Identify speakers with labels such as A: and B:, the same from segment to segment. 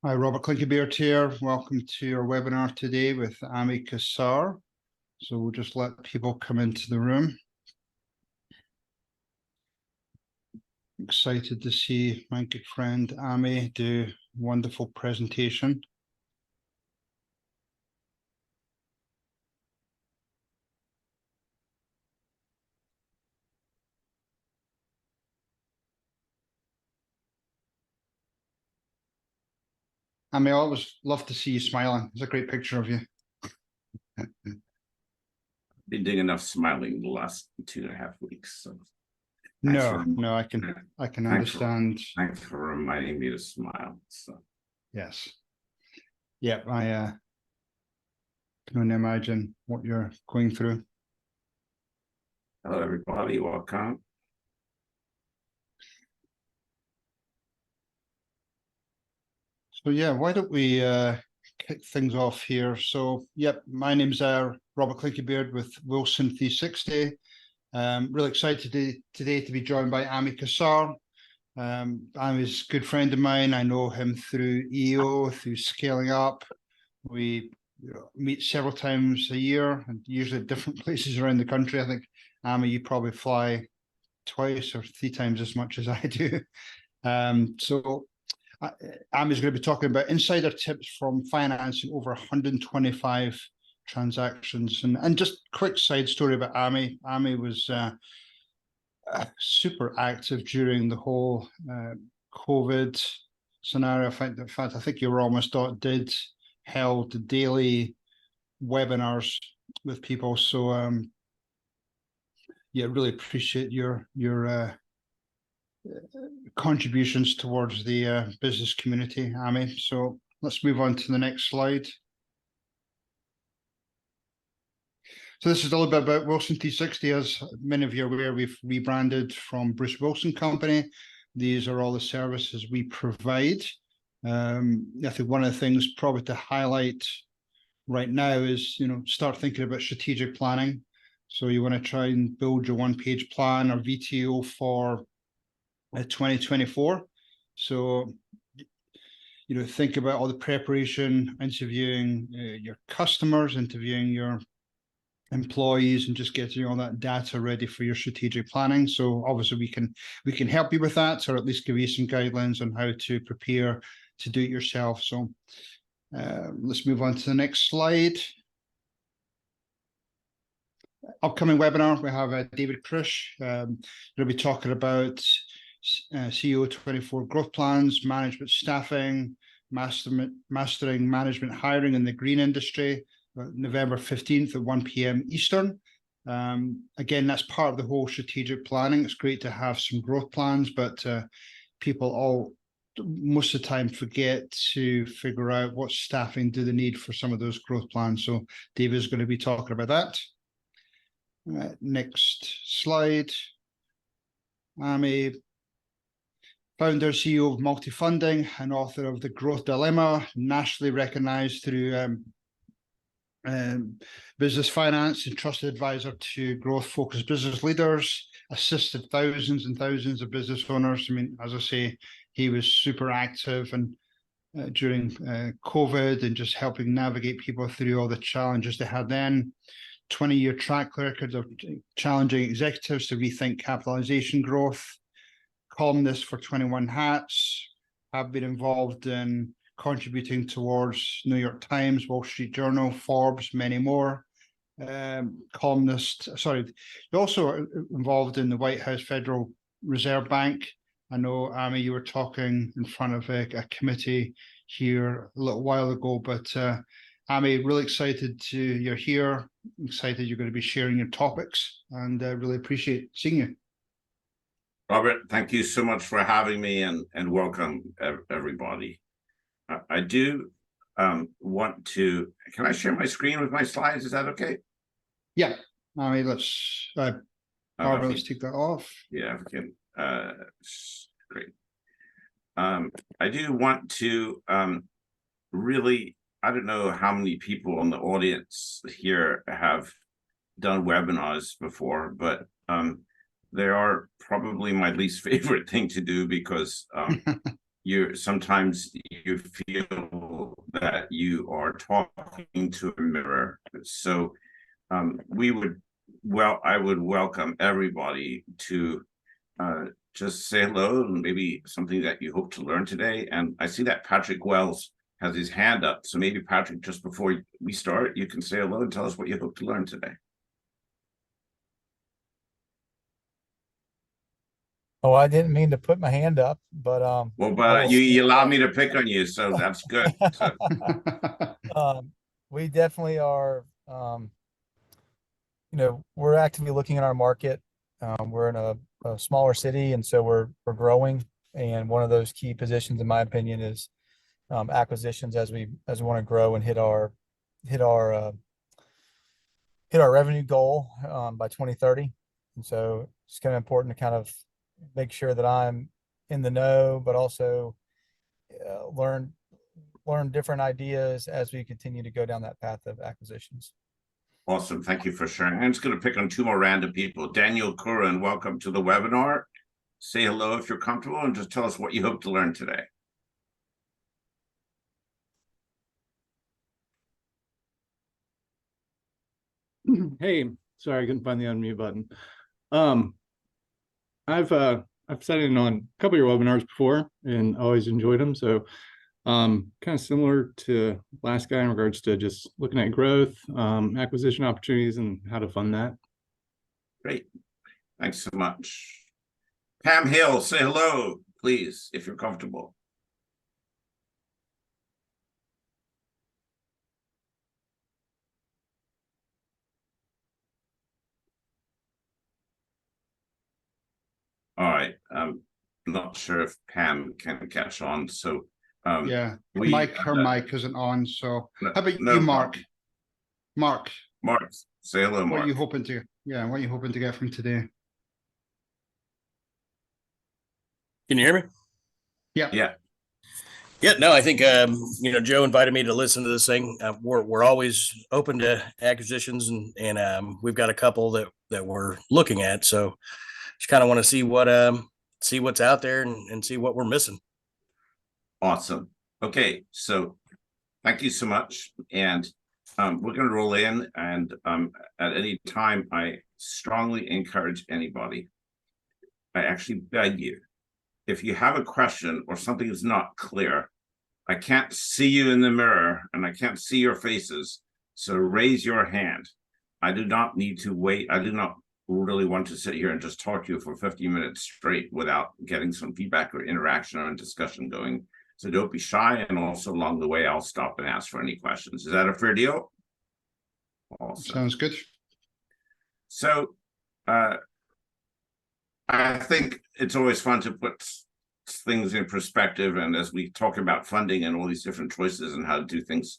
A: Hi, Robert Clinkybeard here. Welcome to our webinar today with Ami Kassar. So we'll just let people come into the room. Excited to see my good friend Ami do a wonderful presentation. Ami, I always love to see you smiling. It's a great picture of you.
B: Been doing enough smiling the last 2.5 weeks. So
A: No, I can understand.
B: Thanks for reminding me to smile. So
A: yes, yeah, I can only imagine what you're going through.
B: Hello, everybody. Welcome.
A: So yeah, why don't we kick things off here? So yep, my name's Robert Clinkybeard with Wilson 360. Really excited today to be joined by Ami Kassar. Ami's a good friend of mine. I know him through EO, through Scaling Up. We meet several times a year, and usually at different places around the country. I think, Ami, you probably fly twice or 3 times as much as I do. Ami's going to be talking about insider tips from financing over 125 transactions. And just quick side story about Ami. Ami was super active during the whole COVID scenario. In fact, I think you were almost held daily webinars with people. So yeah, really appreciate your contributions towards the business community, Ami. So let's move on to the next slide. So this is a little bit about Wilson 360. As many of you are aware, we've rebranded from Bruce Wilson Company. These are all the services we provide. I think one of the things probably to highlight right now is, start thinking about strategic planning. So you want to try and build your one-page plan or VTO for 2024. So, think about all the preparation, interviewing your customers, interviewing your employees, and just getting all that data ready for your strategic planning. So obviously we can help you with that, or at least give you some guidelines on how to prepare to do it yourself. So let's move on to the next slide. Upcoming webinar, we have David Krish. He'll be talking about CEO 24 growth plans, management staffing, mastering management hiring in the green industry, November 15th at 1 p.m. Eastern. Again, that's part of the whole strategic planning. It's great to have some growth plans, but people most of the time forget to figure out what staffing do they need for some of those growth plans. So David is going to be talking about that. Next slide. Ami, founder, CEO of MultiFunding, and author of The Growth Dilemma, nationally recognized through business finance and trusted advisor to growth-focused business leaders, assisted thousands and thousands of business owners. I mean, as I say, he was super active and during COVID and just helping navigate people through all the challenges they had then. 20-year track record of challenging executives to rethink capitalization growth. Columnist for 21 Hats, have been involved in contributing towards New York Times, Wall Street Journal, Forbes, many more. Columnist, also involved in the White House Federal Reserve Bank. I know, Ami, you were talking in front of a committee here a little while ago, but Ami, really excited you're here. Excited you're going to be sharing your topics, and really appreciate seeing you.
B: Robert, thank you so much for having me, and welcome everybody. I do want to, can I share my screen with my slides? Is that okay?
A: Yeah, Ami, let's take that off.
B: Yeah, we can. Great. I do want to really, I don't know how many people in the audience here have done webinars before, but they are probably my least favorite thing to do because sometimes you feel that you are talking to a mirror. So I would welcome everybody to just say hello and maybe something that you hope to learn today. And I see that Patrick Wells has his hand up. So maybe Patrick, just before we start, you can say hello and tell us what you hope to learn today.
C: Oh, I didn't mean to put my hand up, but
B: well, but you allowed me to pick on you, so that's good. So.
C: We definitely are. We're actively looking at our market. We're in a smaller city, and so we're growing. And one of those key positions, in my opinion, is acquisitions as we want to grow and hit our revenue goal by 2030. And so it's kind of important to kind of make sure that I'm in the know, but also learn different ideas as we continue to go down that path of acquisitions.
B: Awesome. Thank you for sharing. I'm just going to pick on two more random people. Daniel Curran, welcome to the webinar. Say hello if you're comfortable and just tell us what you hope to learn today.
D: Hey, sorry, I couldn't find the unmute button. I've sat in on a couple of your webinars before and always enjoyed them. So kind of similar to last guy in regards to just looking at growth, acquisition opportunities, and how to fund that.
B: Great. Thanks so much. Pam Hill, say hello, please, if you're comfortable. All right. I'm not sure if Pam can catch on. So
A: yeah, her mic isn't on. So how about you, Mark? Mark,
B: say hello, Mark.
A: What are you hoping to get from today?
E: Can you hear me?
B: Yeah.
E: Yeah, no, I think, Joe invited me to listen to this thing. We're always open to acquisitions, and we've got a couple that we're looking at. So just kind of want to see what's out there and see what we're missing.
B: Awesome. Okay. So thank you so much. And we're going to roll in, and at any time, I strongly encourage anybody. I actually beg you, if you have a question or something is not clear, I can't see you in the mirror and I can't see your faces. So raise your hand. I do not need to wait. I do not really want to sit here and just talk to you for 50 minutes straight without getting some feedback or interaction or discussion going. So don't be shy. And also along the way, I'll stop and ask for any questions. Is that a fair deal?
A: Awesome. Sounds good.
B: So I think it's always fun to put things in perspective. And as we talk about funding and all these different choices and how to do things,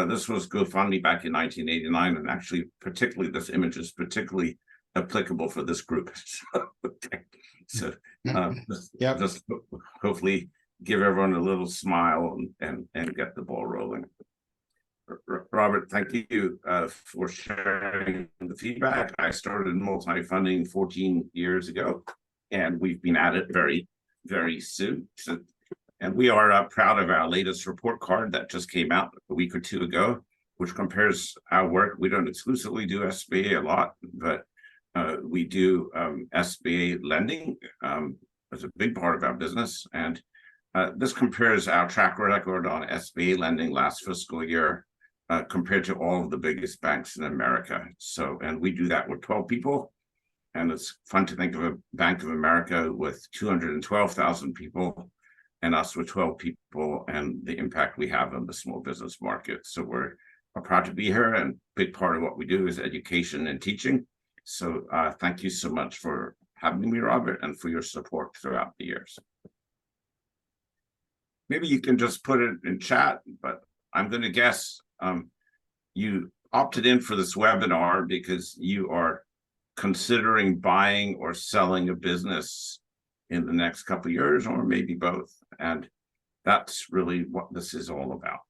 B: this was GoFundMe back in 1989. And actually, particularly this image is particularly applicable for this group. So just hopefully give everyone a little smile and get the ball rolling. Robert, thank you for sharing the feedback. I started multi-funding 14 years ago, and we've been at it very, very soon. And we are proud of our latest report card that just came out a week or two ago, which compares our work. We don't exclusively do SBA a lot, but we do SBA lending as a big part of our business. And this compares our track record on SBA lending last fiscal year compared to all of the biggest banks in America. So, and we do that with 12 people. And it's fun to think of a Bank of America with 212,000 people and us with 12 people and the impact we have on the small business market. So we're proud to be here, and a big part of what we do is education and teaching. So thank you so much for having me, Robert, and for your support throughout the years. Maybe you can just put it in chat, but I'm going to guess you opted in for this webinar because you are considering buying or selling a business in the next couple of years, or maybe both. And that's really what this is all about.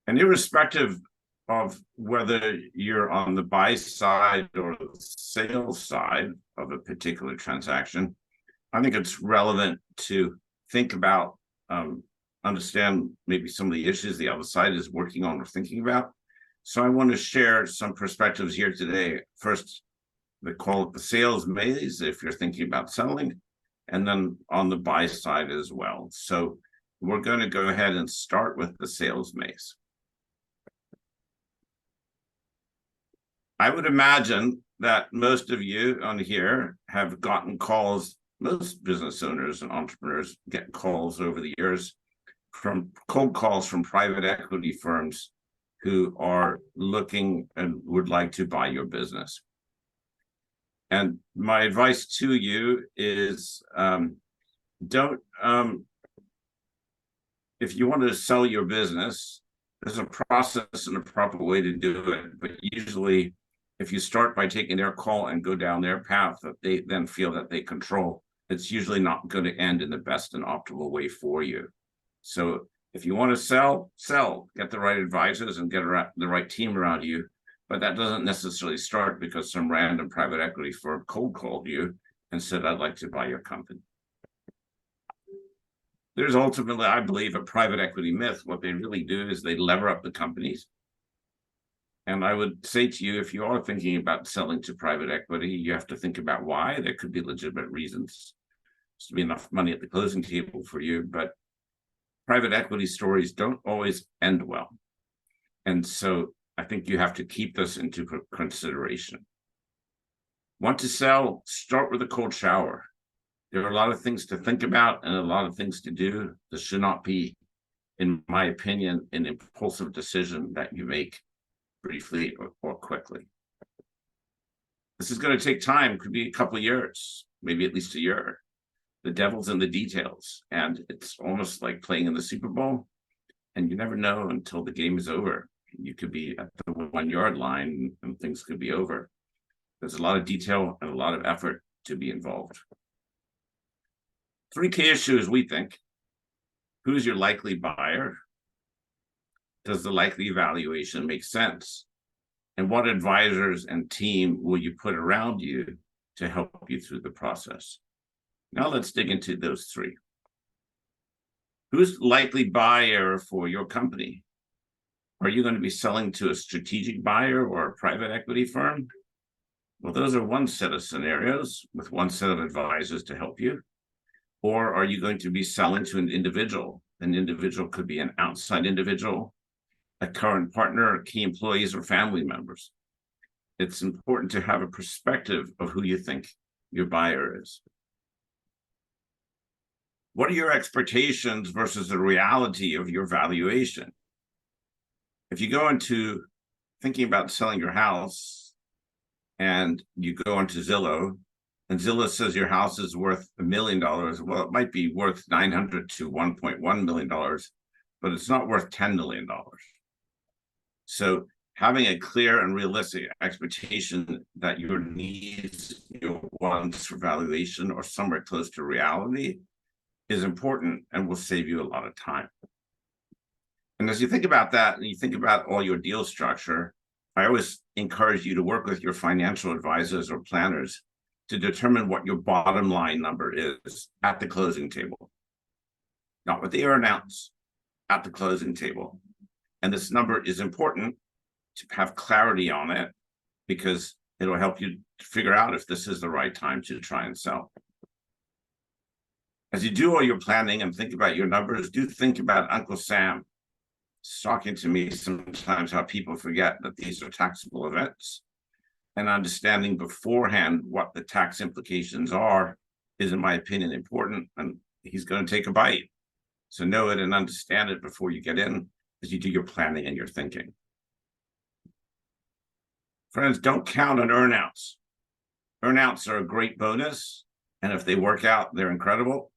B: And irrespective of whether you're on the buy side or the sales side of a particular transaction, I think it's relevant to think about, understand maybe some of the issues the other side is working on or thinking about. So I want to share some perspectives here today. First, they call it the sales maze if you're thinking about selling, and then on the buy side as well. So we're going to go ahead and start with the sales maze. I would imagine that most of you on here have gotten calls. Most business owners and entrepreneurs get calls over the years from cold calls from private equity firms who are looking and would like to buy your business. And my advice to you is don't, if you want to sell your business, there's a process and a proper way to do it. But usually, if you start by taking their call and go down their path that they then feel that they control, it's usually not going to end in the best and optimal way for you. So if you want to sell, get the right advisors and get the right team around you. But that doesn't necessarily start because some random private equity firm cold called you and said, I'd like to buy your company. There's ultimately, I believe, a private equity myth. What they really do is they lever up the companies. And I would say to you, if you are thinking about selling to private equity, you have to think about why. There could be legitimate reasons. There's to be enough money at the closing table for you, but private equity stories don't always end well. And so I think you have to keep this into consideration. Want to sell? Start with a cold shower. There are a lot of things to think about and a lot of things to do. This should not be, in my opinion, an impulsive decision that you make briefly or quickly. This is going to take time. Could be a couple of years, maybe at least a year. The devil's in the details, and it's almost like playing in the Super Bowl, and you never know until the game is over. You could be at the 1 yard line and things could be over. There's a lot of detail and a lot of effort to be involved. 3 key issues, we think. Who's your likely buyer? Does the likely valuation make sense? And what advisors and team will you put around you to help you through the process? Now let's dig into those 3. Who's the likely buyer for your company? Are you going to be selling to a strategic buyer or a private equity firm? Well, those are one set of scenarios with one set of advisors to help you. Or are you going to be selling to an individual? An individual could be an outside individual, a current partner, key employees, or family members. It's important to have a perspective of who you think your buyer is. What are your expectations versus the reality of your valuation? If you go into thinking about selling your house and you go into Zillow, and Zillow says your house is worth $1 million, well, it might be worth $900,000 to $1.1 million, but it's not worth $10 million. So having a clear and realistic expectation that your needs, your wants for valuation are somewhere close to reality is important and will save you a lot of time. And as you think about that and you think about all your deal structure, I always encourage you to work with your financial advisors or planners to determine what your bottom line number is at the closing table. Not what the earnouts, at the closing table. And this number is important to have clarity on it because it'll help you figure out if this is the right time to try and sell. As you do all your planning and think about your numbers, do think about Uncle Sam. It's talking to me sometimes how people forget that these are taxable events. And understanding beforehand what the tax implications are is, in my opinion, important. And he's going to take a bite. So know it and understand it before you get in as you do your planning and your thinking. Friends, don't count on earnouts. Earnouts are a great bonus. And if they work out, they're incredible.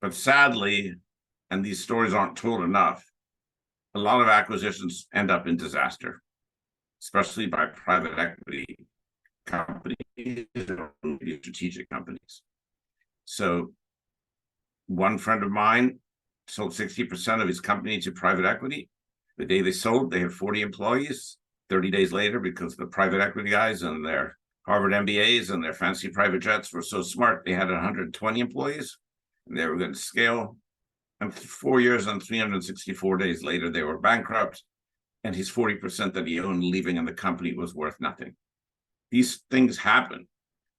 B: But sadly, and these stories aren't told enough, a lot of acquisitions end up in disaster, especially by private equity companies or strategic companies. So one friend of mine sold 60% of his company to private equity. The day they sold, they had 40 employees. 30 days later, because the private equity guys and their Harvard MBAs and their fancy private jets were so smart, they had 120 employees. and they were going to scale. And 4 years and 364 days later, they were bankrupt, and his 40% that he owned leaving in the company was worth nothing. These things happen.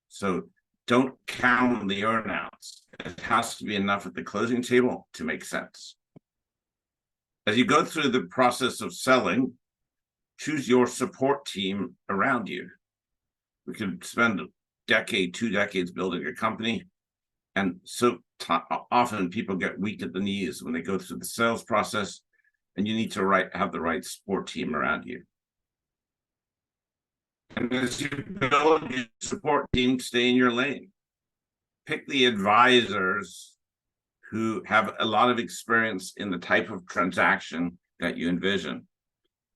B: So don't count on the earnouts. It has to be enough at the closing table to make sense. As you go through the process of selling, choose your support team around you. We could spend a decade, 2 decades building a company. And so often people get weak at the knees when they go through the sales process, and you need to have the right support team around you. And as you build your support team, stay in your lane. Pick the advisors who have a lot of experience in the type of transaction that you envision.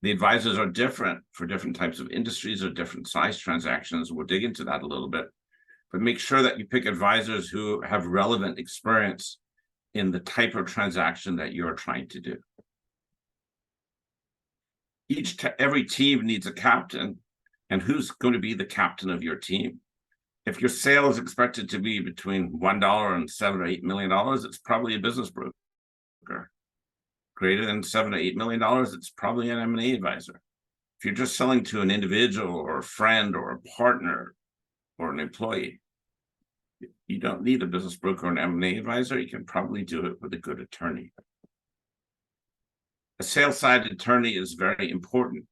B: The advisors are different for different types of industries or different size transactions. We'll dig into that a little bit. But make sure that you pick advisors who have relevant experience in the type of transaction that you're trying to do. Every team needs a captain, and who's going to be the captain of your team? If your sale is expected to be between $1 and $7 or $8 million, it's probably a business broker. Greater than $7 or $8 million, it's probably an M&A advisor. If you're just selling to an individual or a friend or a partner or an employee, you don't need a business broker or an M&A advisor. You can probably do it with a good attorney. A sales side attorney is very important.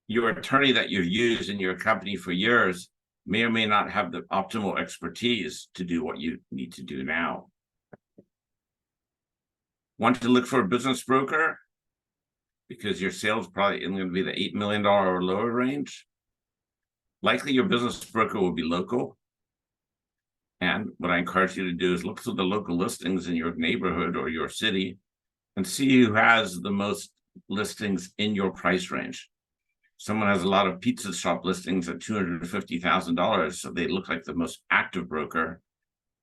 B: Your attorney that you've used in your company for years may or may not have the optimal expertise to do what you need to do now. Want to look for a business broker because your sales probably isn't going to be the $8 million or lower range. Likely your business broker will be local. And what I encourage you to do is look through the local listings in your neighborhood or your city and see who has the most listings in your price range. Someone has a lot of pizza shop listings at $250,000, so they look like the most active broker.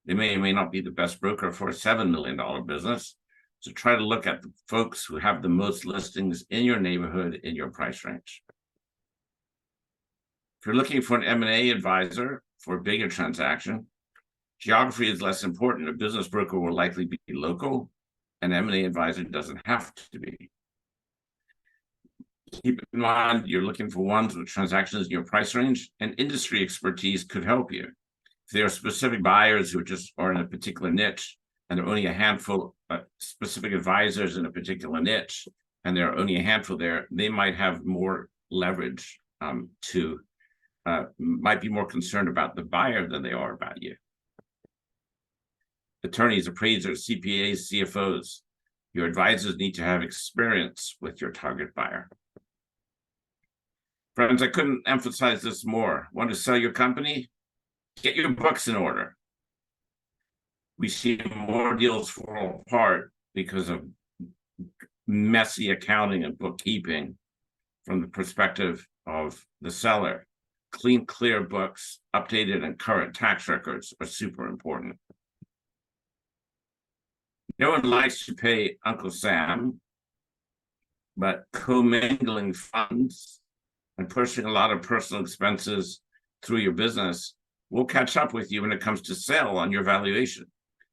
B: They may or may not be the best broker for a $7 million business. So try to look at the folks who have the most listings in your neighborhood in your price range. If you're looking for an M&A advisor for a bigger transaction, geography is less important. A business broker will likely be local. An M&A advisor doesn't have to be. Keep in mind, you're looking for ones with transactions in your price range, and industry expertise could help you. If there are specific buyers who are in a particular niche, and there are only a handful of specific advisors in a particular niche, and there are only a handful there, they might have more leverage might be more concerned about the buyer than they are about you. Attorneys, appraisers, CPAs, CFOs, your advisors need to have experience with your target buyer. Friends, I couldn't emphasize this more. Want to sell your company? Get your books in order. We see more deals fall apart because of messy accounting and bookkeeping from the perspective of the seller. Clean, clear books, updated and current tax records are super important. No one likes to pay Uncle Sam, but commingling funds and pushing a lot of personal expenses through your business will catch up with you when it comes to sale on your valuation.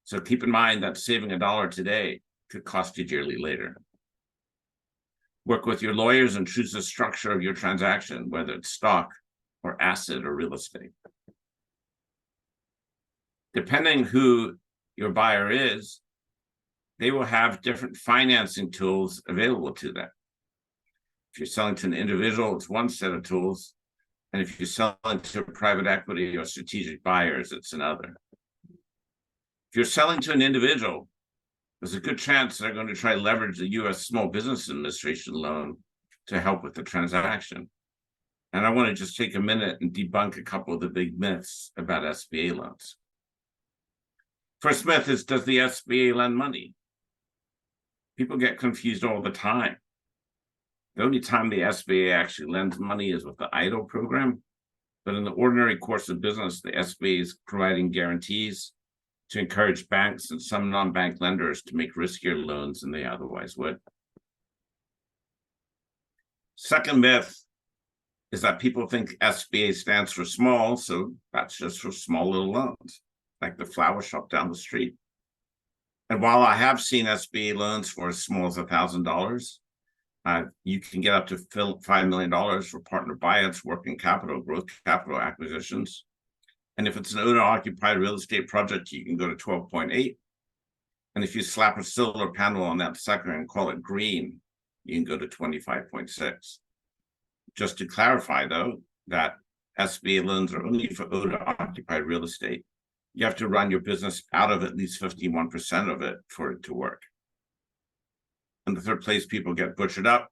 B: So keep in mind that saving $1 today could cost you dearly later. Work with your lawyers and choose the structure of your transaction, whether it's stock or asset or real estate. Depending who your buyer is, they will have different financing tools available to them. If you're selling to an individual, it's one set of tools. And if you're selling to private equity or strategic buyers, it's another. If you're selling to an individual, there's a good chance they're going to try to leverage the U.S. Small Business Administration loan to help with the transaction. And I want to just take a minute and debunk a couple of the big myths about SBA loans. First myth is, does the SBA lend money? People get confused all the time. The only time the SBA actually lends money is with the EIDL program. But in the ordinary course of business, the SBA is providing guarantees to encourage banks and some non-bank lenders to make riskier loans than they otherwise would. Second myth is that people think SBA stands for small, so that's just for small little loans, like the flower shop down the street. And while I have seen SBA loans for as small as $1,000, you can get up to $5 million for partner buyouts, working capital, growth capital acquisitions. And if it's an owner-occupied real estate project, you can go to 12.8. And if you slap a solar panel on that sucker and call it green, you can go to 25.6. Just to clarify, though, that SBA loans are only for owner-occupied real estate. You have to run your business out of at least 51% of it for it to work. And the third place people get butchered up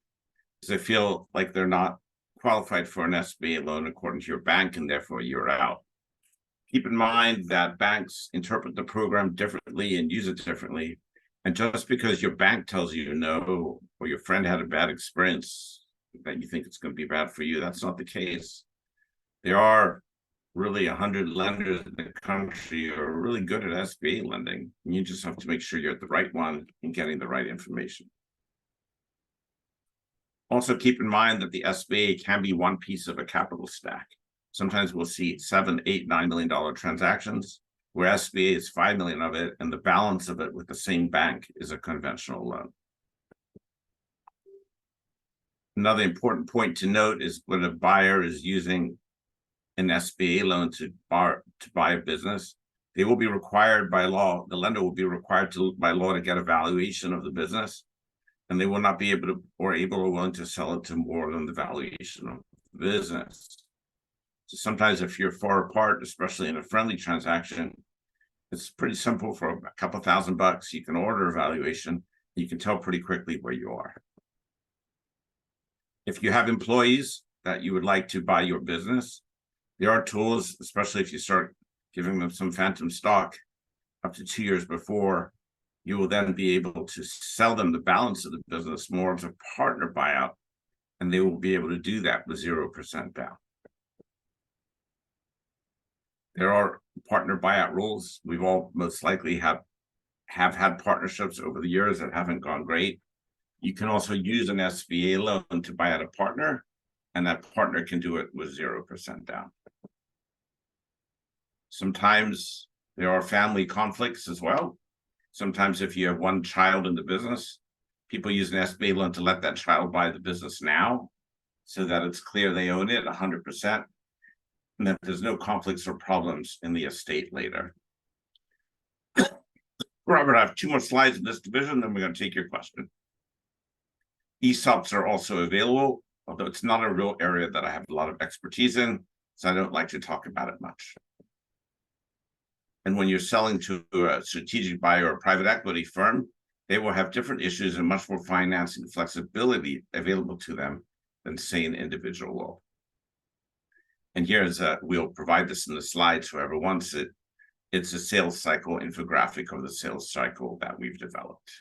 B: is they feel like they're not qualified for an SBA loan according to your bank, and therefore you're out. Keep in mind that banks interpret the program differently and use it differently. And just because your bank tells you no, or your friend had a bad experience that you think it's going to be bad for you, that's not the case. There are really 100 lenders in the country who are really good at SBA lending. And you just have to make sure you're at the right one and getting the right information. Also keep in mind that the SBA can be one piece of a capital stack. Sometimes we'll see $7, $8, $9 million transactions, where SBA is $5 million of it, and the balance of it with the same bank is a conventional loan. Another important point to note is when a buyer is using an SBA loan to buy a business, they will be required by law, the lender will be required by law to get a valuation of the business, and they will not be able to or willing to sell it to more than the valuation of the business. So sometimes if you're far apart, especially in a friendly transaction, it's pretty simple. For a couple $1,000, you can order a valuation. You can tell pretty quickly where you are. If you have employees that you would like to buy your business, there are tools, especially if you start giving them some phantom stock up to 2 years before, you will then be able to sell them the balance of the business more as a partner buyout, and they will be able to do that with 0% down. There are partner buyout rules. We've all most likely have had partnerships over the years that haven't gone great. You can also use an SBA loan to buy out a partner, and that partner can do it with 0% down. Sometimes there are family conflicts as well. Sometimes if you have one child in the business, people use an SBA loan to let that child buy the business now so that it's clear they own it 100%. And that there's no conflicts or problems in the estate later. Robert, I have 2 more slides in this division, then we're going to take your question. ESOPs are also available, although it's not a real area that I have a lot of expertise in, so I don't like to talk about it much. And when you're selling to a strategic buyer or a private equity firm, they will have different issues and much more financing flexibility available to them than, say, an individual will. And here's we'll provide this in the slides, whoever wants it. It's a sales cycle infographic of the sales cycle that we've developed.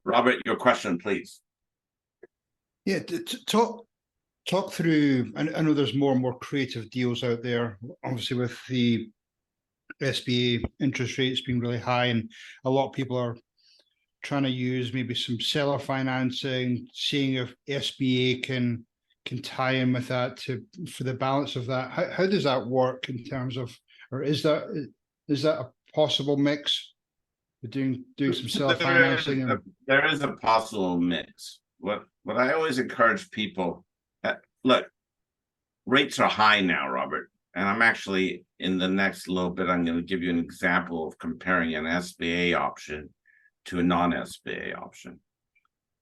B: Robert, your question, please.
A: Yeah, talk through, I know there's more and more creative deals out there, obviously with the SBA interest rates being really high, and a lot of people are trying to use maybe some seller financing, seeing if SBA can tie in with that for the balance of that. How does that work in terms of, or is that a possible mix? Doing some seller financing?
B: There is a possible mix. What I always encourage people, look, rates are high now, Robert, and I'm actually in the next little bit, I'm going to give you an example of comparing an SBA option to a non-SBA option.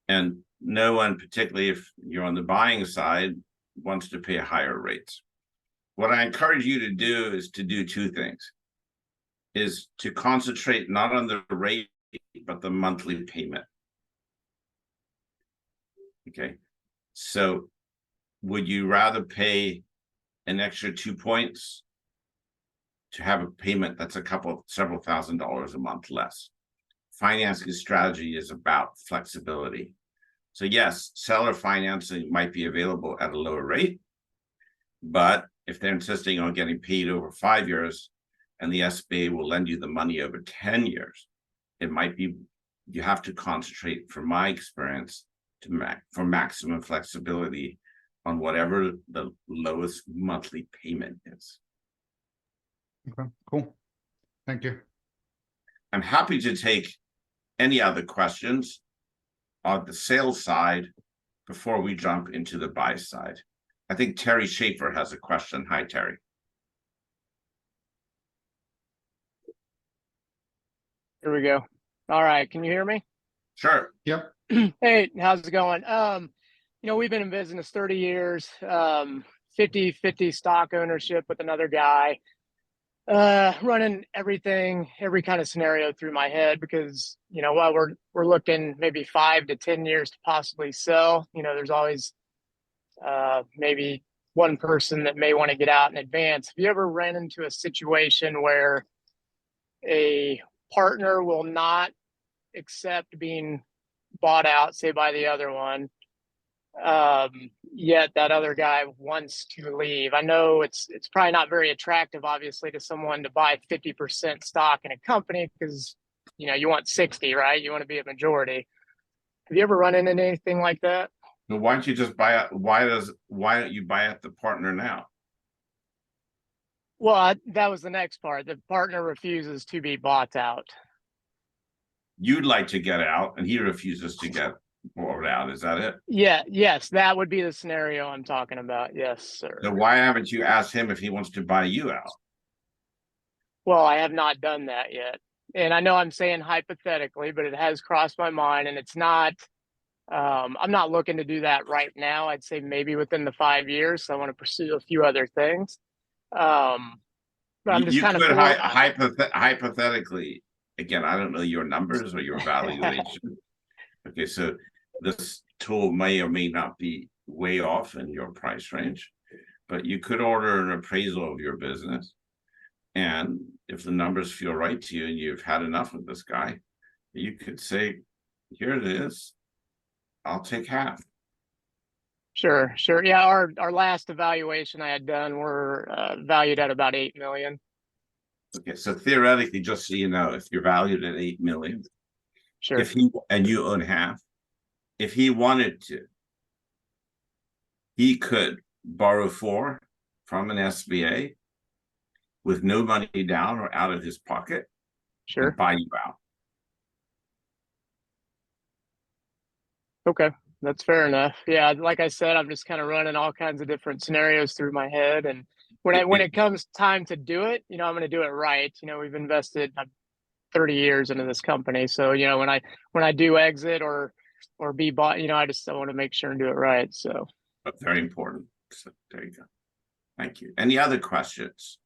B: And no one, particularly if you're on the buying side, wants to pay higher rates. What I encourage you to do is to do 2 things. Is to concentrate not on the rate, but the monthly payment. Okay. So would you rather pay an extra 2 points to have a payment that's several $1,000s a month less? Financing strategy is about flexibility. So yes, seller financing might be available at a lower rate, but if they're insisting on getting paid over 5 years and the SBA will lend you the money over 10 years, it might be, you have to concentrate, from my experience, for maximum flexibility on whatever the lowest monthly payment is.
A: Okay, cool. Thank you.
B: I'm happy to take any other questions on the sales side before we jump into the buy side. I think Terry Schaefer has a question. Hi, Terry.
F: Here we go. All right. Can you hear me?
B: Sure.
A: Yep.
F: Hey, how's it going? We've been in business 30 years, 50-50 stock ownership with another guy, running everything, every kind of scenario through my head because, while we're looking maybe 5 to 10 years to possibly sell, there's always maybe one person that may want to get out in advance. Have you ever ran into a situation where a partner will not accept being bought out, say by the other one, yet that other guy wants to leave? I know it's probably not very attractive, obviously, to someone to buy 50% stock in a company because you want 60, right? You want to be a majority. Have you ever run into anything like that?
B: Well, why don't you just buy out? Why don't you buy out the partner now?
F: Well, that was the next part. The partner refuses to be bought out.
B: You'd like to get out and he refuses to get bought out. Is that it?
F: Yeah, yes, that would be the scenario I'm talking about. Yes, sir.
B: So why haven't you asked him if he wants to buy you out?
F: Well, I have not done that yet. And I know I'm saying hypothetically, but it has crossed my mind, and it's not, I'm not looking to do that right now. I'd say maybe within the 5 years. So I want to pursue a few other things. But I'm just kind of
B: hypothetically, again, I don't know your numbers or your valuation. Okay, so this tool may or may not be way off in your price range, but you could order an appraisal of your business. And if the numbers feel right to you and you've had enough of this guy, you could say, here it is, I'll take half.
F: Sure. Yeah, our last evaluation I had done were valued at about 8 million.
B: Okay, so theoretically, just so you know, if you're valued at 8 million,
F: sure,
B: and you own half, if he wanted to, he could borrow 4 from an SBA with no money down or out of his pocket,
F: sure,
B: and buy you out.
F: Okay, that's fair enough. Yeah, like I said, I'm just kind of running all kinds of different scenarios through my head, and when it comes time to do it, I'm going to do it right. We've invested 30 years into this company, so when I do exit or be bought, I want to make sure and do it right. So,
B: but very important. So there you go. Thank you. Any other questions?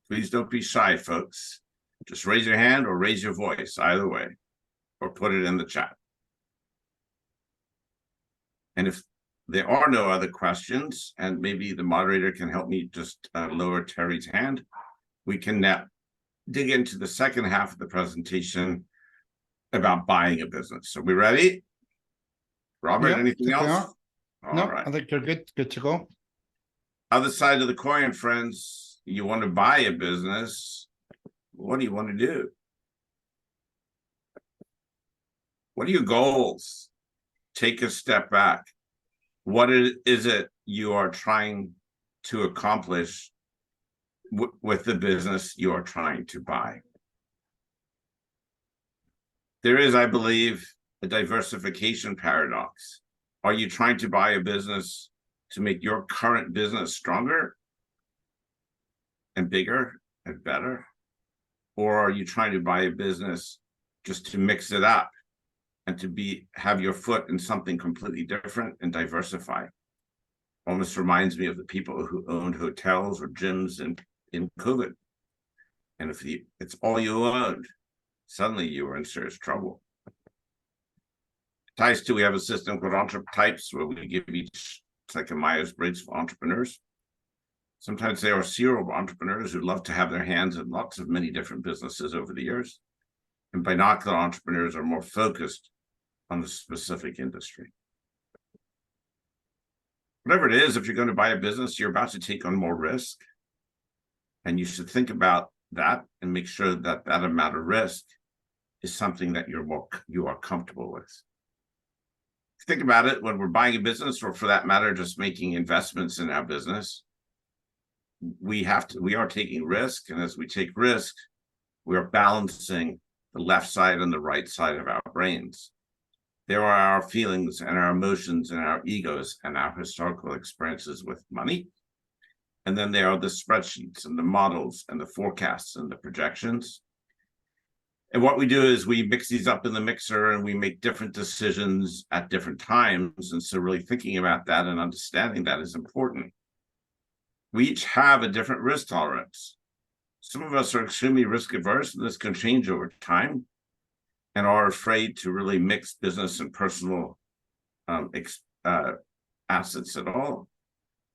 B: Please don't be shy, folks. Just raise your hand or raise your voice, either way, or put it in the chat. And if there are no other questions, and maybe the moderator can help me just lower Terry's hand, we can now dig into the second half of the presentation about buying a business. So we ready? Robert,
A: Yep,
B: anything else?
A: No,
B: right.
A: I think you're good to go.
B: Other side of the coin, friends, you want to buy a business. What do you want to do? What are your goals? Take a step back. What is it you are trying to accomplish with the business you are trying to buy? There is, I believe, a diversification paradox. Are you trying to buy a business to make your current business stronger and bigger and better? Or are you trying to buy a business just to mix it up and to have your foot in something completely different and diversify? Almost reminds me of the people who owned hotels or gyms in COVID. And if it's all you owned, suddenly you were in serious trouble. Ties to, we have a system called Entreptypes where we give each, it's like a Myers-Briggs for entrepreneurs. Sometimes they are serial entrepreneurs who love to have their hands in many different businesses over the years. And binocular entrepreneurs are more focused on the specific industry. Whatever it is, if you're going to buy a business, you're about to take on more risk. And you should think about that and make sure that that amount of risk is something that you are comfortable with. Think about it, when we're buying a business, or for that matter, just making investments in our business, we are taking risk. And as we take risk, We are balancing the left side and the right side of our brains. There are our feelings and our emotions and our egos and our historical experiences with money. And then there are the spreadsheets and the models and the forecasts and the projections. And what we do is we mix these up in the mixer and we make different decisions at different times. And so really thinking about that and understanding that is important. We each have a different risk tolerance. Some of us are extremely risk averse, and this can change over time, and are afraid to really mix business and personal assets at all.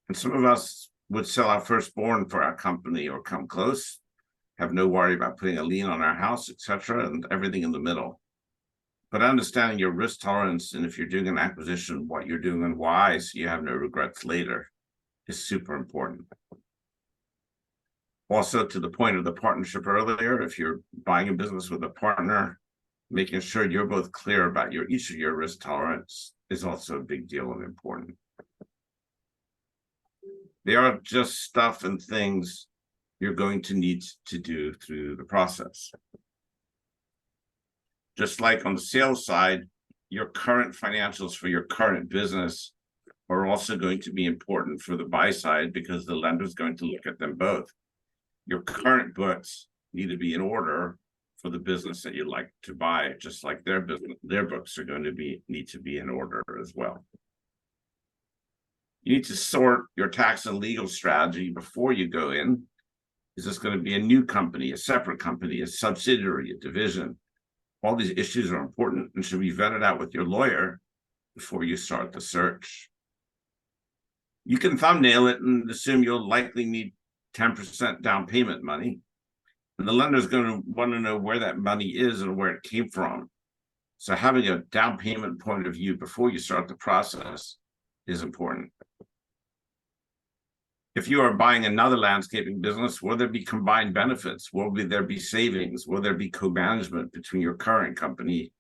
B: And some of us would sell our firstborn for our company or come close, have no worry about putting a lien on our house, etc., and everything in the middle. But understanding your risk tolerance, and if you're doing an acquisition, what you're doing and why, so you have no regrets later, is super important. Also, to the point of the partnership earlier, if you're buying a business with a partner, making sure you're both clear about each of your risk tolerance is also a big deal and important. They are just stuff and things you're going to need to do through the process. Just like on the sales side, your current financials for your current business are also going to be important for the buy side, because the lender is going to look at them both. Your current books need to be in order for the business that you'd like to buy, just like their books are going to need to be in order as well. You need to sort your tax and legal strategy before you go in. Is this going to be a new company, a separate company, a subsidiary, a division? All these issues are important and should be vetted out with your lawyer before you start the search. You can thumbnail it and assume you'll likely need 10% down payment money. And the lender is going to want to know where that money is and where it came from. So having a down payment point of view before you start the process is important. If you are buying another landscaping business, will there be combined benefits? Will there be savings? Will there be co-management between your current company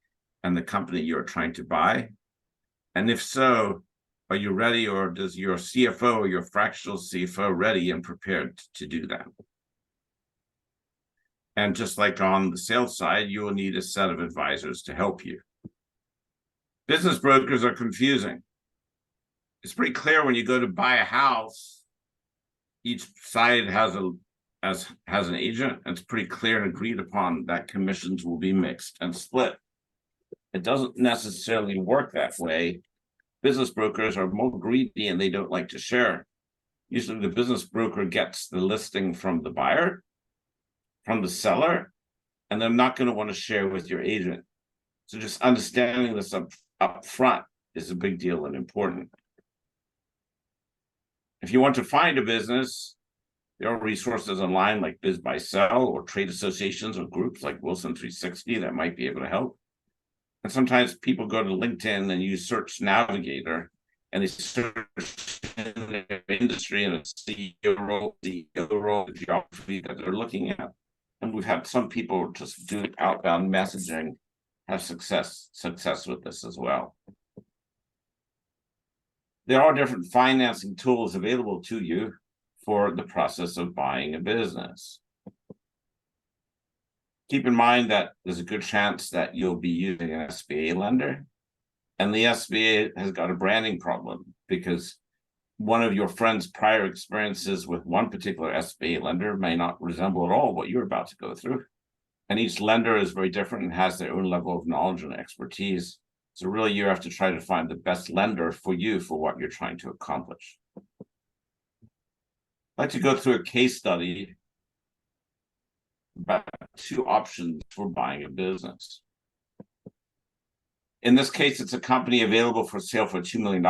B: and the company you're trying to buy? And if so, are you ready, or does your CFO or your fractional CFO ready and prepared to do that? And just like on the sales side, you will need a set of advisors to help you. Business brokers are confusing. It's pretty clear when you go to buy a house, each side has an agent, and it's pretty clear and agreed upon that commissions will be mixed and split. It doesn't necessarily work that way. Business brokers are more greedy and they don't like to share. Usually the business broker gets the listing from the buyer, from the seller, and they're not going to want to share with your agent. So just understanding this up front is a big deal and important. If you want to find a business, there are resources online like Biz by Sell, or trade associations or groups like Wilson 360 that might be able to help. And sometimes people go to LinkedIn and use Search Navigator, and they search in their industry and a CEO role, the geography that they're looking at. And we've had some people just do outbound messaging have success with this as well. There are different financing tools available to you for the process of buying a business. Keep in mind that there's a good chance that you'll be using an SBA lender, and the SBA has got a branding problem because one of your friend's prior experiences with one particular SBA lender may not resemble at all what you're about to go through. And each lender is very different and has their own level of knowledge and expertise. So really you have to try to find the best lender for you for what you're trying to accomplish. I'd like to go through a case study about 2 options for buying a business. In this case, it's a company available for sale for $2 million.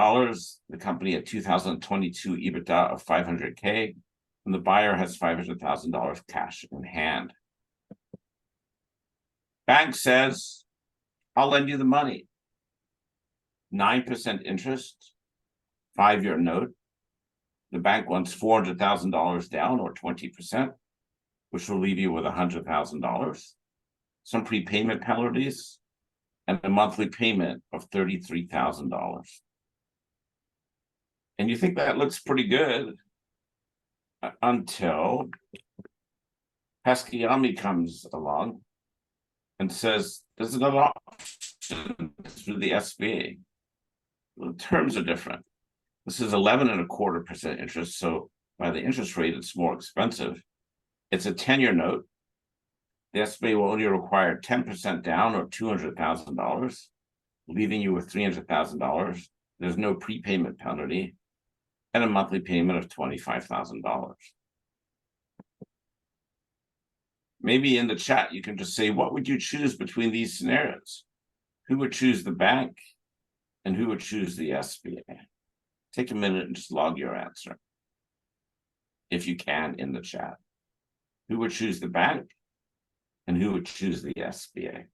B: The company had 2022 EBITDA of $500K, and the buyer has $500,000 cash in hand. Bank says, I'll lend you the money. 9% interest, 5-year note. The bank wants $400,000 down, or 20%, which will leave you with $100,000. Some prepayment penalties, and a monthly payment of $33,000. And you think that looks pretty good until pesky Ami comes along and says, there's another option through the SBA. The terms are different. This is 11.25% interest. So by the interest rate, it's more expensive. It's a 10-year note. The SBA will only require 10% down or $200,000, leaving you with $300,000. There's no prepayment penalty and a monthly payment of $25,000. Maybe in the chat, you can just say, what would you choose between these scenarios? Who would choose the bank and who would choose the SBA? Take a minute and just log your answer, if you can, in the chat. Who would choose the bank and who would choose the SBA?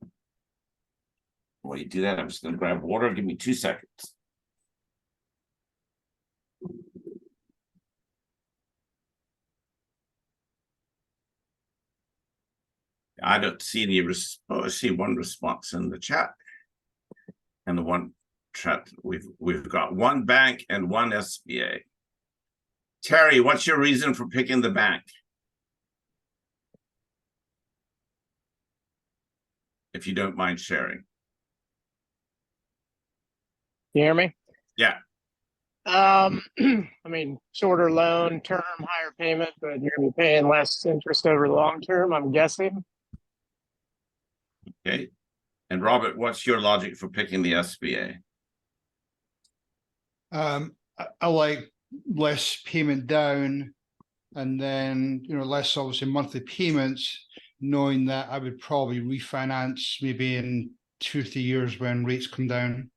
B: While you do that, I'm just going to grab water. Give me 2 seconds. I don't see any I see one response in the chat, and the one chat we've got one bank and one SBA. Terry, what's your reason for picking the bank? If you don't mind sharing.
F: You hear me?
B: Yeah.
F: I mean, shorter loan term, higher payment, but you're gonna be paying less interest over the long term, I'm guessing.
B: Okay. And Robert, what's your logic for picking the SBA?
A: I like less payment down, and then less obviously monthly payments, knowing that I would probably refinance maybe in 2 or 3 years when rates come down.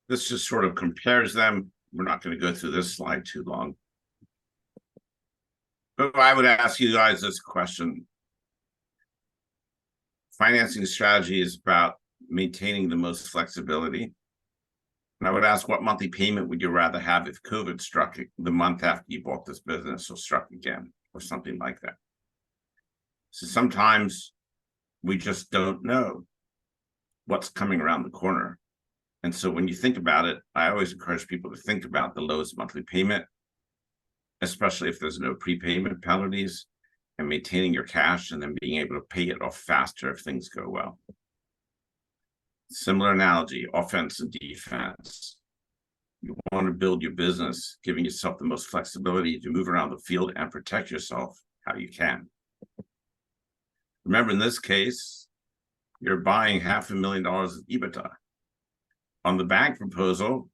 B: This just sort of compares them. We're not going to go through this slide too long. But I would ask you guys this question. Financing strategy is about maintaining the most flexibility. And I would ask, what monthly payment would you rather have if COVID struck the month after you bought this business, or struck again, or something like that? So sometimes we just don't know what's coming around the corner. And so when you think about it, I always encourage people to think about the lowest monthly payment, especially if there's no prepayment penalties, and maintaining your cash and then being able to pay it off faster if things go well. Similar analogy, offense and defense. You want to build your business, giving yourself the most flexibility to move around the field and protect yourself how you can. Remember, in this case, you're buying $500,000 of EBITDA. On the bank proposal,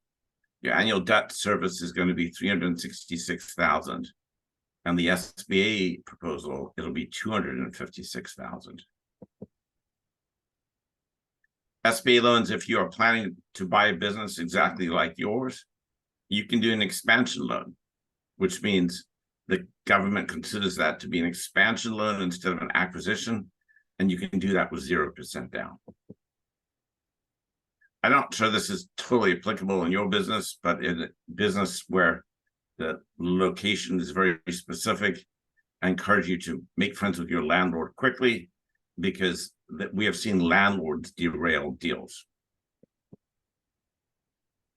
B: your annual debt service is going to be $366,000. And the SBA proposal, it'll be $256,000. SBA loans, if you are planning to buy a business exactly like yours, you can do an expansion loan, which means the government considers that to be an expansion loan instead of an acquisition, and you can do that with 0% down. I'm not sure this is totally applicable in your business, but in a business where the location is very specific, I encourage you to make friends with your landlord quickly, because we have seen landlords derail deals.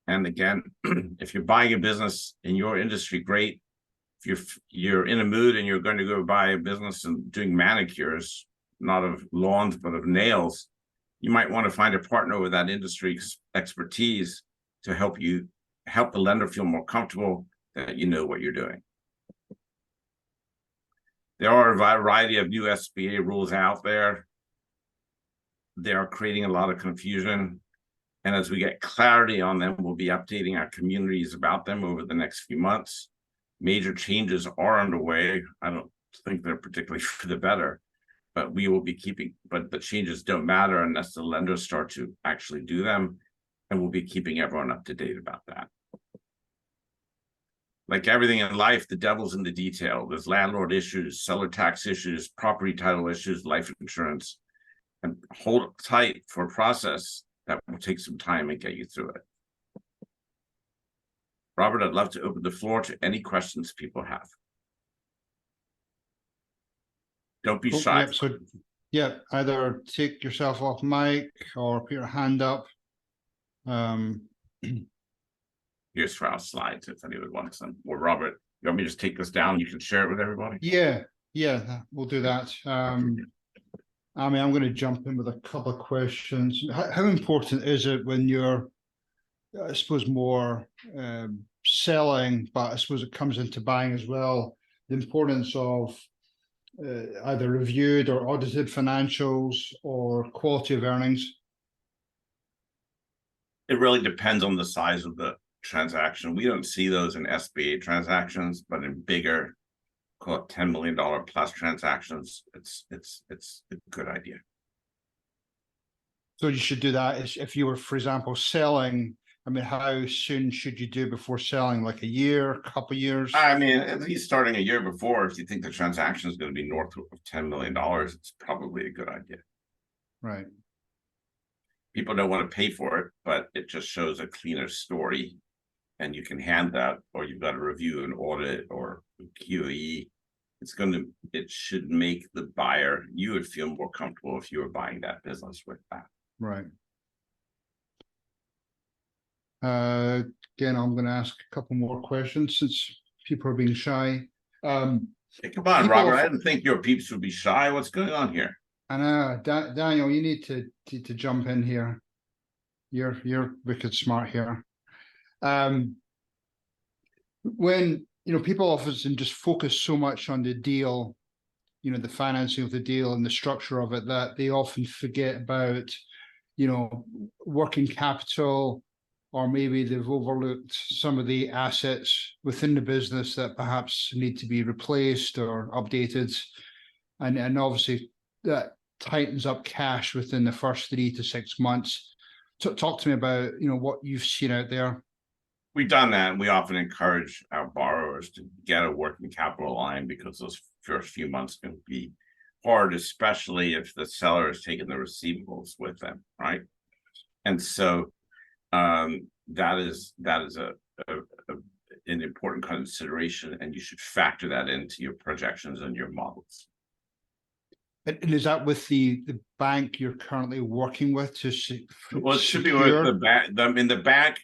B: And again, if you're buying a business in your industry, great. If you're in a mood and you're going to go buy a business and doing manicures, not of lawns, but of nails, you might want to find a partner with that industry expertise to help the lender feel more comfortable that you know what you're doing. There are a variety of new SBA rules out there. They are creating a lot of confusion. And as we get clarity on them, we'll be updating our communities about them over the next few months. Major changes are underway. I don't think they're particularly for the better, but we will be but the changes don't matter unless the lenders start to actually do them. And we'll be keeping everyone up to date about that. Like everything in life, the devil's in the detail. There's landlord issues, seller tax issues, property title issues, life insurance, and hold tight for a process that will take some time and get you through it. Robert, I'd love to open the floor to any questions people have. Don't be shy.
A: Yep, so either take yourself off mic or put your hand up. You
B: here's Strauss slides if anyone wants them. Or Robert, you want me to just take this down? You can share it with everybody.
A: Yeah, we'll do that. I mean, I'm going to jump in with a couple of questions. How important is it when you're, I suppose, more selling, but I suppose it comes into buying as well, the importance of either reviewed or audited financials or quality of earnings?
B: It really depends on the size of the transaction. We don't see those in SBA transactions, but in bigger, call it $10 million plus transactions, it's a good idea.
A: So you should do that if you were, for example, selling. I mean, how soon should you do before selling? Like a year, a couple of years?
B: I mean, at least starting a year before, if you think the transaction is going to be north of $10 million, it's probably a good idea.
A: Right.
B: People don't want to pay for it, but it just shows a cleaner story. And you can hand that, or you've got to review an audit or QE. It should make the buyer, you would feel more comfortable if you were buying that business with that.
A: Right. Again, I'm going to ask a couple more questions since people are being shy.
B: Hey, come on, Robert. I didn't think your peeps would be shy. What's going on here?
A: I know, Daniel, you need to jump in here. You're wicked smart here. When people often just focus so much on the deal, the financing of the deal and the structure of it, that they often forget about working capital, or maybe they've overlooked some of the assets within the business that perhaps need to be replaced or updated, and obviously that tightens up cash within the first 3 to 6 months. Talk to me about what you've seen out there.
B: We've done that, and we often encourage our borrowers to get a working capital line, because those first few months can be hard, especially if the seller has taken the receivables with them, right? And so that is an important consideration, and you should factor that into your projections and your models.
A: And is that with the bank you're currently working with to
B: Well, it should be with the bank.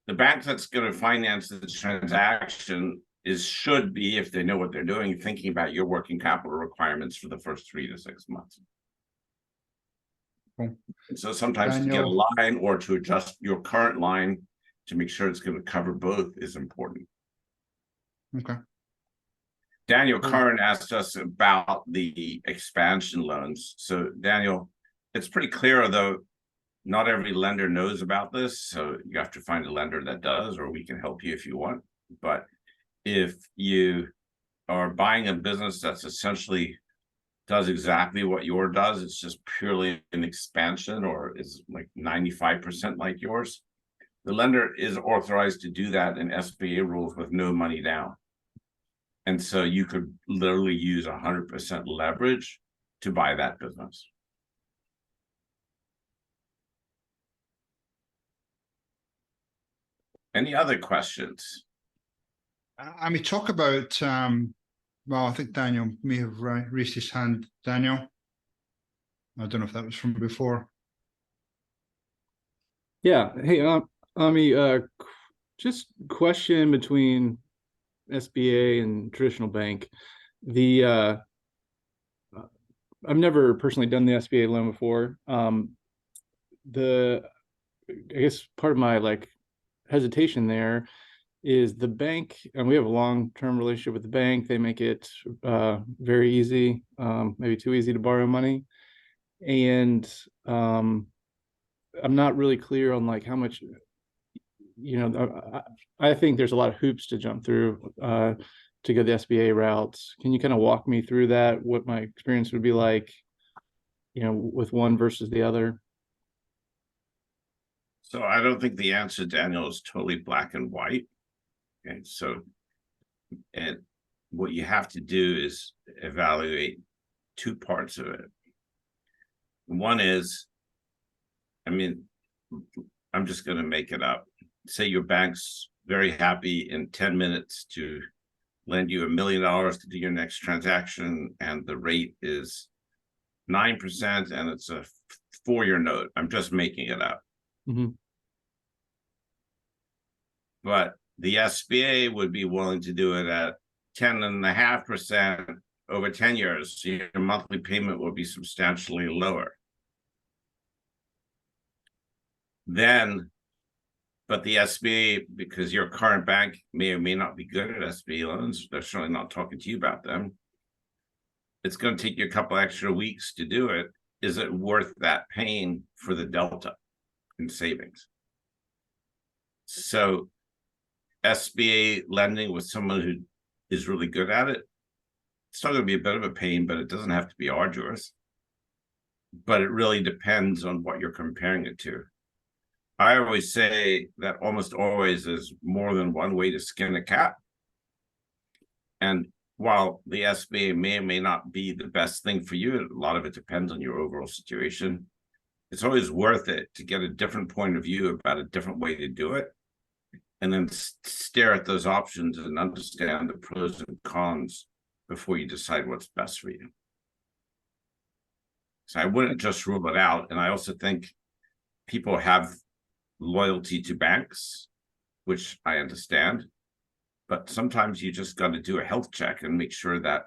B: The bank that's going to finance the transaction should be, if they know what they're doing, thinking about your working capital requirements for the first 3 to 6 months.
A: Cool.
B: So sometimes to get a line or to adjust your current line to make sure it's going to cover both is important.
A: Okay.
B: Daniel Curran asked us about the expansion loans. So Daniel, it's pretty clear, though, not every lender knows about this. So you have to find a lender that does, or we can help you if you want. But if you are buying a business that's essentially does exactly what yours does, it's just purely an expansion, or is like 95% like yours, the lender is authorized to do that in SBA rules with no money down. And so you could literally use 100% leverage to buy that business. Any other questions?
A: I mean, talk about, well, I think Daniel may have raised his hand. Daniel? I don't know if that was from before.
D: Yeah. Hey, Ami, just question between SBA and traditional bank. I've never personally done the SBA loan before. I guess part of my hesitation there is the bank, and we have a long-term relationship with the bank. They make it very easy, maybe too easy to borrow money. And I'm not really clear on how much, I think there's a lot of hoops to jump through to go the SBA routes. Can you kind of walk me through that, what my experience would be like, with one versus the other?
B: So I don't think the answer, Daniel, is totally black and white. Okay, so and what you have to do is evaluate two parts of it. One is, I'm just going to make it up. Say your bank's very happy in 10 minutes to lend you $1 million to do your next transaction, and the rate is 9%, and it's a 4-year note. I'm just making it up.
D: Mm-hmm.
B: but the SBA would be willing to do it at 10.5% over 10 years. So your monthly payment will be substantially lower. Then, but the SBA, because your current bank may or may not be good at SBA loans, they're certainly not talking to you about them. It's going to take you a couple extra weeks to do it. Is it worth that pain for the delta in savings? So SBA lending with someone who is really good at it, it's not going to be a bit of a pain, but it doesn't have to be arduous. But it really depends on what you're comparing it to. I always say that almost always there's more than one way to skin a cat. And while the SBA may or may not be the best thing for you, a lot of it depends on your overall situation. It's always worth it to get a different point of view about a different way to do it, and then stare at those options and understand the pros and cons before you decide what's best for you. So I wouldn't just rule it out. And I also think people have loyalty to banks, which I understand. But sometimes you just got to do a health check and make sure that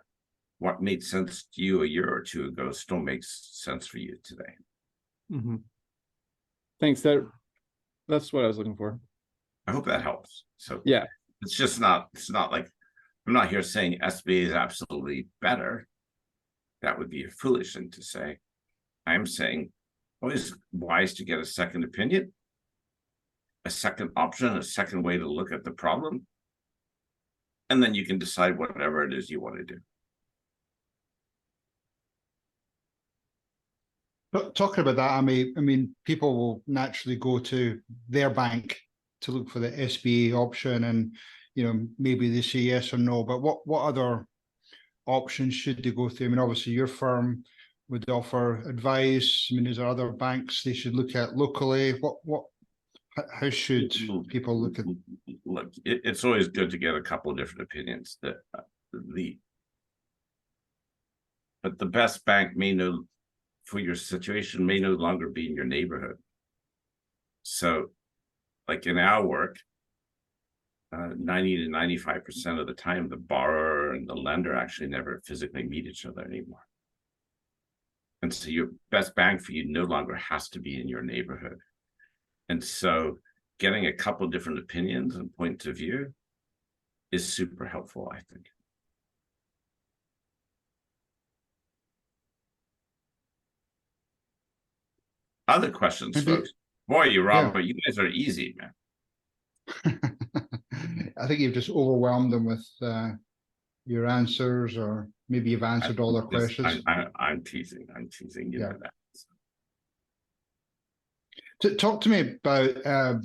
B: what made sense to you a year or two ago still makes sense for you today.
D: Mm-hmm. Thanks. That's what I was looking for.
B: I hope that helps. So
D: yeah,
B: it's not like I'm not here saying SBA is absolutely better. That would be a foolish thing to say. I'm saying always wise to get a second opinion, a second option, a second way to look at the problem. And then you can decide whatever it is you want to do.
A: But talking about that, I mean, people will naturally go to their bank to look for the SBA option, and maybe they say yes or no. But what other options should they go through? I mean, obviously your firm would offer advice. I mean, is there other banks they should look at locally? How should people look at?
B: Look, it's always good to get a couple of different opinions. But the best bank for your situation may no longer be in your neighborhood. So, like in our work, 90 to 95% of the time, the borrower and the lender actually never physically meet each other anymore. And so your best bank for you no longer has to be in your neighborhood. And so getting a couple of different opinions and points of view is super helpful, I think. Other questions, folks? Boy, Robert, you guys are easy, man.
A: I think you've just overwhelmed them with your answers, or maybe you've answered all their questions.
B: I'm teasing. You know that.
A: Talk to me about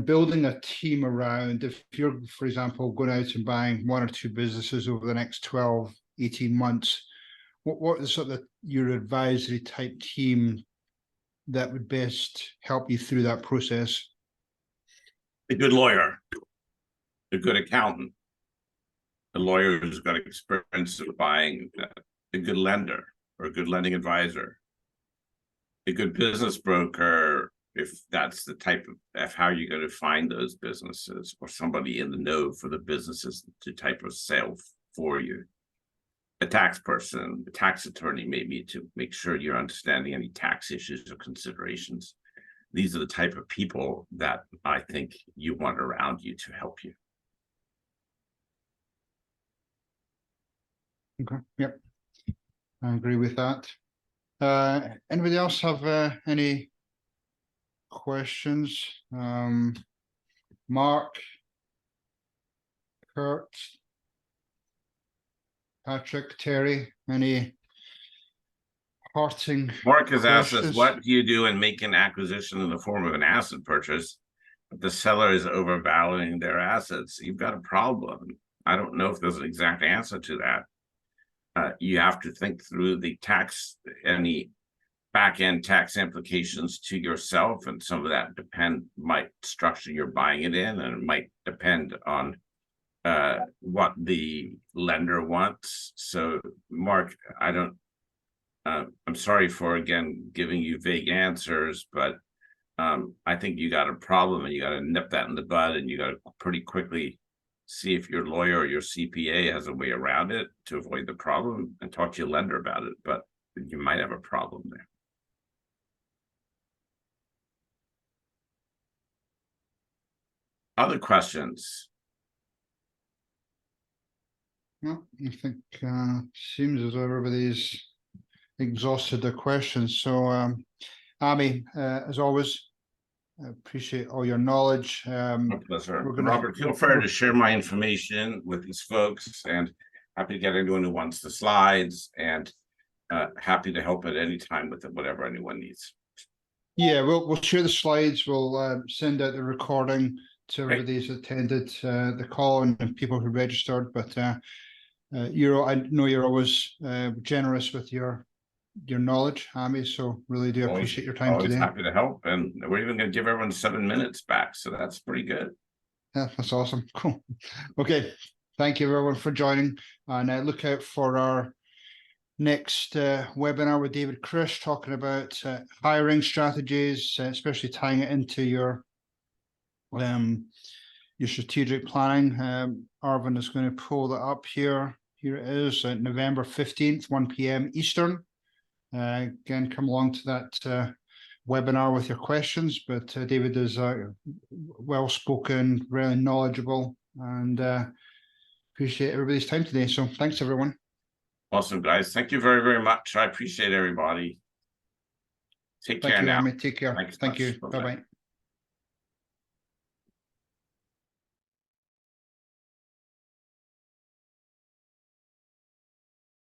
A: building a team around. If you're, for example, going out and buying one or two businesses over the next 12, 18 months, what is sort of your advisory type team that would best help you through that process?
B: A good lawyer, a good accountant, a lawyer who's got experience of buying, a good lender or a good lending advisor, a good business broker, if that's the type of how you're going to find those businesses, or somebody in the know for the businesses to type of sale for you. A tax person, a tax attorney, maybe, to make sure you're understanding any tax issues or considerations. These are the type of people that I think you want around you to help you.
A: Okay. Yep. I agree with that. Anybody else have any questions? Mark, Kurt, Patrick, Terry, any parting
B: Mark has asked us,
A: questions?
B: what do you do in making acquisition in the form of an asset purchase, but the seller is overvaluing their assets? You've got a problem. I don't know if there's an exact answer to that. You have to think through the tax, any back-end tax implications to yourself, and some of that might structure you're buying it in, and it might depend on what the lender wants. So, Mark, I'm sorry for, again, giving you vague answers, but I think you got a problem and you got to nip that in the bud, and you got to pretty quickly see if your lawyer or your CPA has a way around it to avoid the problem, and talk to your lender about it. But you might have a problem there. Other questions?
A: Well, I think seems as though everybody's exhausted their questions. So, Ami, as always, I appreciate all your knowledge.
B: My pleasure. Robert, feel free to share my information with these folks, and happy to get anyone who wants the slides, and happy to help at any time with whatever anyone needs.
A: Yeah, we'll share the slides. We'll send out the recording to everybody who's attended the call and people who registered. But I know you're always generous with your knowledge, Ami. So really do appreciate your time today.
B: Happy to help, and we're even going to give everyone 7 minutes back, so that's pretty good.
A: Yeah, that's awesome. Cool. Okay, thank you everyone for joining, and look out for our next webinar with David Krish, talking about hiring strategies, especially tying it into your strategic planning. Arvin is going to pull that up here. Here it is, November 15th, 1 p.m. Eastern. Again, come along to that webinar with your questions. But David is well-spoken, really knowledgeable, and appreciate everybody's time today. So thanks, everyone.
B: Awesome, guys. Thank you very, very much. I appreciate everybody. Take care now.
A: Thank you, Ami. Take care. Thank you. Bye-bye.